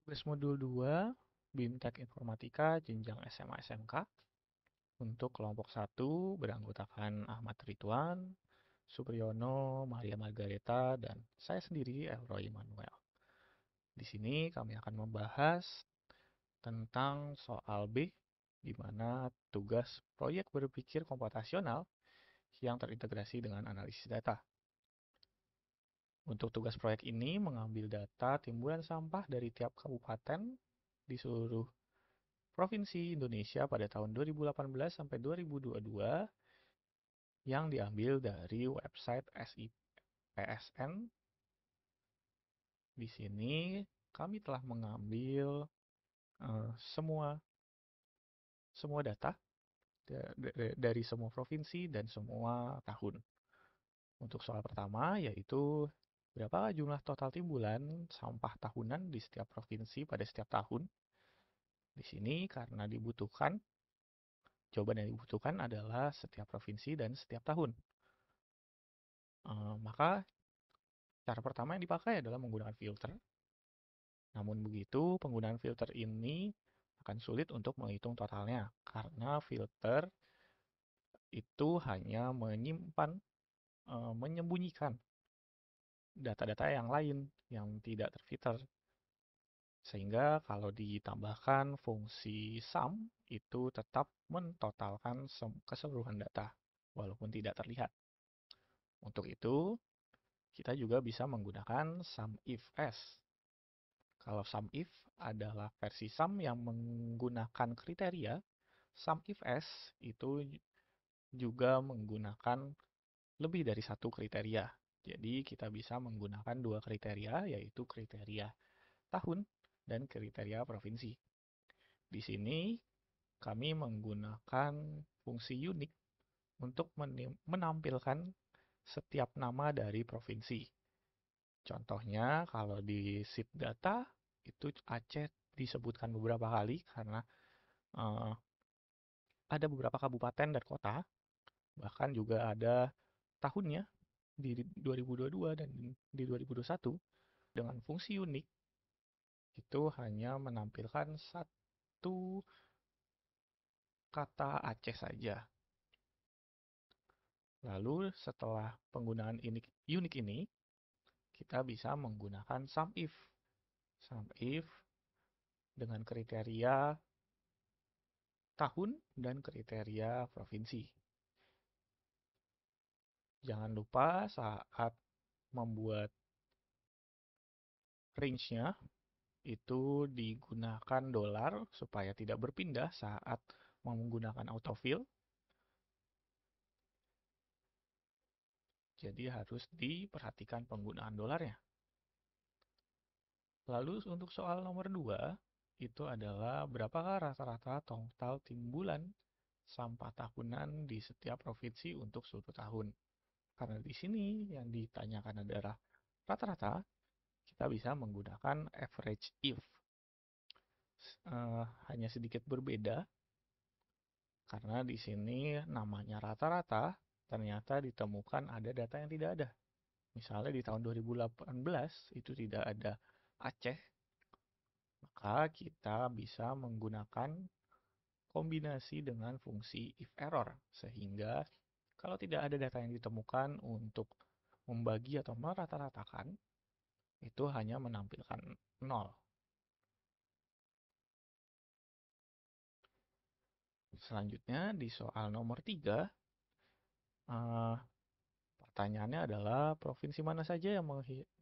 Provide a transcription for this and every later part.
Tugas modul 2, BIMTek Informatika jenjang SMA SMK. Untuk kelompok 1 beranggotakan Ahmad Ridwan, Supriyono, Maria Margareta, dan saya sendiri Elroy Manuel. Di sini kami akan membahas tentang soal B, di mana tugas proyek berpikir komputasional yang terintegrasi dengan analisis data. Untuk tugas proyek ini mengambil data timbulan sampah dari tiap kabupaten di seluruh Provinsi Indonesia pada tahun 2018 sampai 2022 yang diambil dari website SIPSN. Di sini kami telah mengambil semua data dari semua provinsi dan semua tahun. Untuk soal pertama yaitu berapa jumlah total timbulan sampah tahunan di setiap provinsi pada setiap tahun. Di sini karena jawaban yang dibutuhkan adalah setiap provinsi dan setiap tahun. Maka cara pertama yang dipakai adalah menggunakan filter. Namun begitu, penggunaan filter ini akan sulit untuk menghitung totalnya karena filter itu hanya menyembunyikan data-data yang lain yang tidak terfilter. Sehingga kalau ditambahkan fungsi sum itu tetap mentotalkan keseluruhan data walaupun tidak terlihat. Untuk itu, kita juga bisa menggunakan SUMIFS. Kalau SUMIF adalah versi sum yang menggunakan kriteria, SUMIFS itu juga menggunakan lebih dari satu kriteria. Jadi kita bisa menggunakan dua kriteria, yaitu kriteria tahun dan kriteria provinsi. Di sini kami menggunakan fungsi unik untuk menampilkan setiap nama dari provinsi. Contohnya kalau di sheet data itu Aceh disebutkan beberapa kali karena eh, ada beberapa kabupaten dan kota, bahkan juga ada tahunnya di 2022 dan di 2021 dengan fungsi unik itu hanya menampilkan satu kata Aceh saja. Lalu setelah penggunaan unik ini, kita bisa menggunakan SUMIF. SUMIF dengan kriteria tahun dan kriteria provinsi. Jangan lupa saat membuat range-nya itu digunakan dolar supaya tidak berpindah saat menggunakan autofill. Jadi harus diperhatikan penggunaan dolarnya. Lalu untuk soal nomor 2, itu adalah berapakah rata-rata total timbulan sampah tahunan di setiap provinsi untuk seluruh tahun. Karena di sini yang ditanyakan adalah rata-rata, kita bisa menggunakan average if. Hanya sedikit berbeda karena di sini namanya rata-rata, ternyata ditemukan ada data yang tidak ada. Misalnya di tahun 2018 itu tidak ada Aceh, maka kita bisa menggunakan kombinasi dengan fungsi if error, sehingga kalau tidak ada data yang ditemukan untuk membagi atau merata-ratakan, itu hanya menampilkan 0. Selanjutnya di soal nomor 3, eh, pertanyaannya adalah provinsi mana saja yang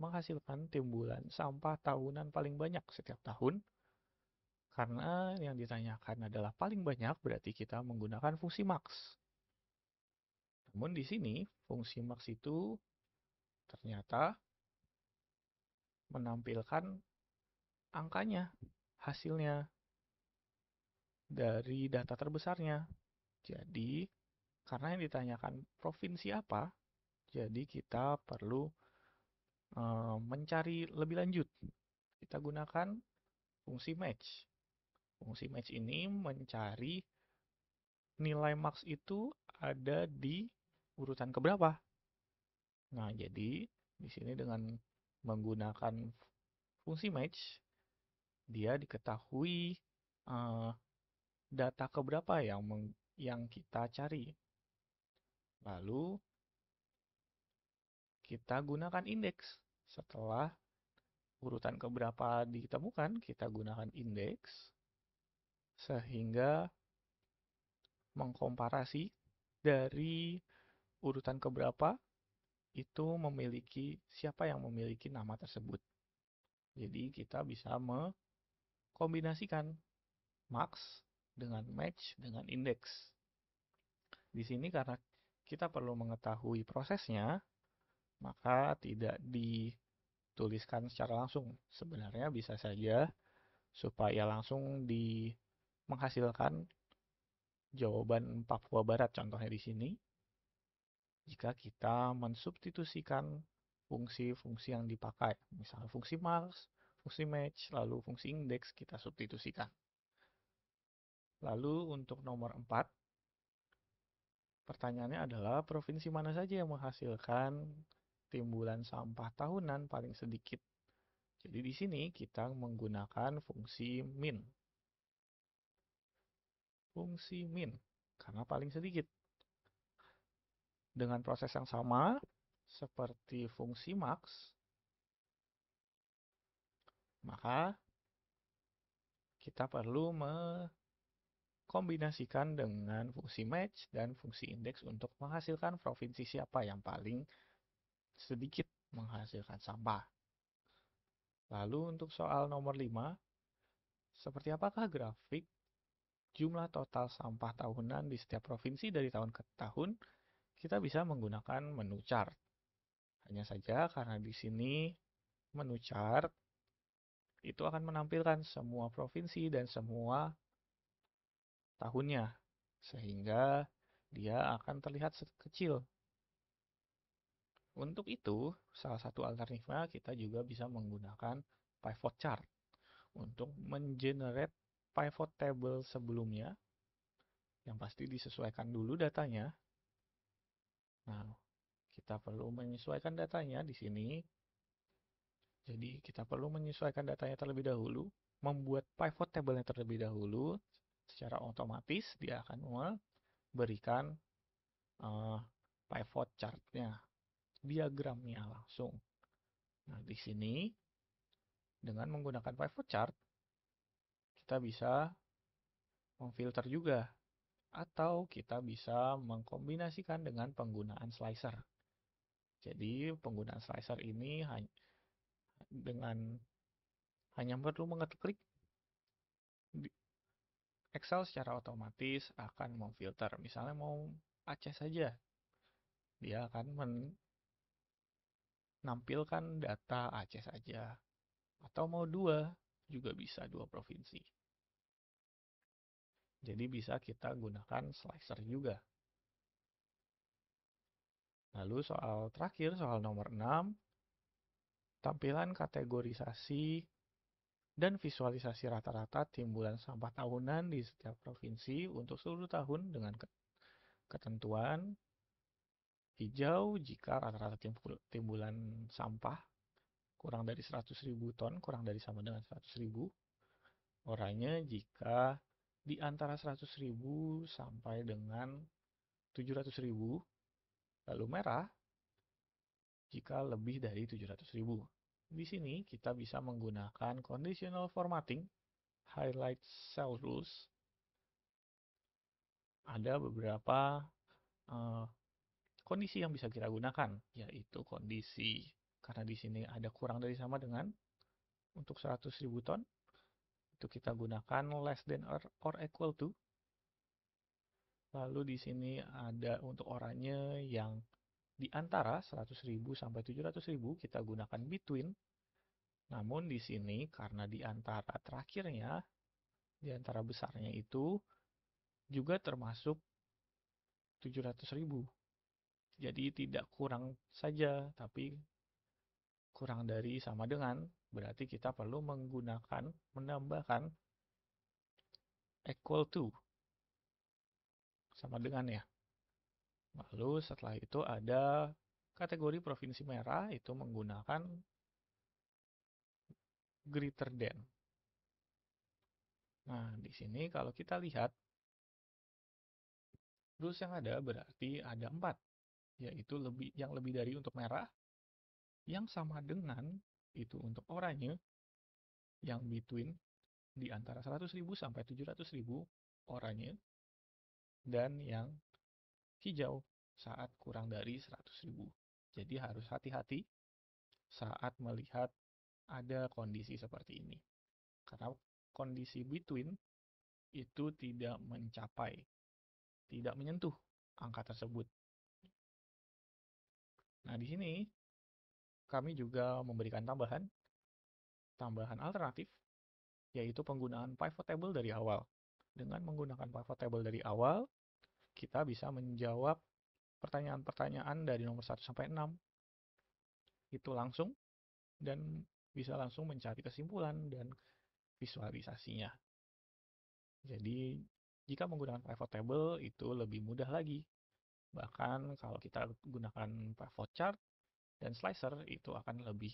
menghasilkan timbulan sampah tahunan paling banyak setiap tahun? Karena yang ditanyakan adalah paling banyak berarti kita menggunakan fungsi max. Namun di sini fungsi max itu ternyata menampilkan angkanya, hasilnya dari data terbesarnya. Jadi karena yang ditanyakan provinsi apa, jadi kita perlu mencari lebih lanjut. Kita gunakan fungsi match. Fungsi match ini mencari nilai max itu ada di urutan keberapa. Nah, jadi di sini dengan menggunakan fungsi match, dia diketahui uh, data keberapa yang kita cari. Lalu kita gunakan indeks. Setelah urutan keberapa ditemukan, kita gunakan indeks sehingga mengkomparasi dari urutan keberapa itu siapa yang memiliki nama tersebut. Jadi kita bisa mengkombinasikan marks dengan match dengan indeks. Di sini karena kita perlu mengetahui prosesnya, maka tidak dituliskan secara langsung. Sebenarnya bisa saja supaya langsung menghasilkan jawaban Papua Barat contohnya di sini. Jika kita mensubstitusikan fungsi-fungsi yang dipakai, misalnya fungsi marks, fungsi match, lalu fungsi indeks kita substitusikan. Lalu untuk nomor 4, pertanyaannya adalah provinsi mana saja yang menghasilkan timbulan sampah tahunan paling sedikit. Jadi di sini kita menggunakan fungsi min. Fungsi min, karena paling sedikit. Dengan proses yang sama, seperti fungsi max, maka kita perlu mengkombinasikan dengan fungsi match dan fungsi indeks untuk menghasilkan provinsi siapa yang paling sedikit menghasilkan sampah. Lalu untuk soal nomor 5, seperti apakah grafik jumlah total sampah tahunan di setiap provinsi dari tahun ke tahun? Kita bisa menggunakan menu chart. Hanya saja karena di sini menu chart itu akan menampilkan semua provinsi dan semua tahunnya, sehingga dia akan terlihat kecil. Untuk itu, salah satu alternatifnya kita juga bisa menggunakan pivot chart untuk mengenerate pivot table sebelumnya, yang pasti disesuaikan dulu datanya. Nah, kita perlu menyesuaikan datanya di sini. Jadi kita perlu menyesuaikan datanya terlebih dahulu, membuat pivot table-nya terlebih dahulu. Secara otomatis dia akan memberikan pivot chart-nya, diagramnya langsung. Nah, di sini dengan menggunakan pivot chart, kita bisa memfilter juga, atau kita bisa mengkombinasikan dengan penggunaan slicer. Jadi penggunaan slicer ini hanya perlu mengeklik, Excel secara otomatis akan memfilter. Misalnya mau Aceh saja, dia akan menampilkan data Aceh saja. Atau mau juga bisa 2 provinsi. Jadi bisa kita gunakan slicer juga. Lalu soal terakhir, soal nomor 6, tampilan kategorisasi dan visualisasi rata-rata timbulan sampah tahunan di setiap provinsi untuk seluruh tahun dengan ketentuan hijau jika rata-rata timbulan sampah kurang dari 100.000 ton, kurang dari sama dengan 100.000. Oranye jika di antara 100.000 sampai dengan 700.000. Lalu merah jika lebih dari 700.000. Di sini kita bisa menggunakan conditional formatting, highlight cell rules. Ada beberapa kondisi yang bisa kita gunakan, yaitu kondisi karena di sini ada kurang dari sama dengan untuk 100.000 ton, itu kita gunakan less than or equal to. Lalu di sini ada untuk oranye yang di antara 100.000 sampai 700.000 kita gunakan between. Namun di sini karena di antara terakhirnya, di antara besarnya itu juga termasuk 700.000. Jadi tidak kurang saja, tapi kurang dari sama dengan, berarti kita perlu menambahkan equal to, sama dengan ya. Lalu setelah itu ada kategori provinsi merah, itu menggunakan greater than. Nah, di sini kalau kita lihat, rules yang ada berarti ada 4, yaitu yang lebih dari untuk merah, yang sama dengan itu untuk oranye, yang between di antara 100.000 sampai 700.000 oranye, dan yang hijau saat kurang dari 100.000. Jadi harus hati-hati saat melihat ada kondisi seperti ini. Karena kondisi between itu tidak mencapai, tidak menyentuh angka tersebut. Nah, di sini kami juga memberikan tambahan alternatif, yaitu penggunaan pivot table dari awal. Dengan menggunakan pivot table dari awal, kita bisa menjawab pertanyaan-pertanyaan dari nomor 1 sampai 6 itu langsung, dan bisa langsung mencari kesimpulan dan visualisasinya. Jadi, jika menggunakan pivot table itu lebih mudah lagi. Bahkan kalau kita gunakan pivot chart dan slicer itu akan lebih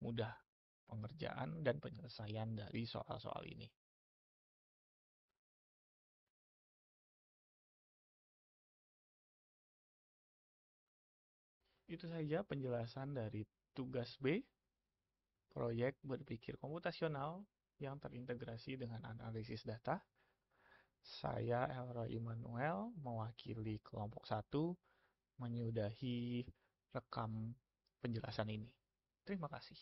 mudah pengerjaan dan penyelesaian dari soal-soal ini. Itu saja penjelasan dari tugas B, proyek berpikir komputasional yang terintegrasi dengan analisis data. Saya Elroy Immanuel mewakili kelompok 1 menyudahi rekam penjelasan ini. Terima kasih.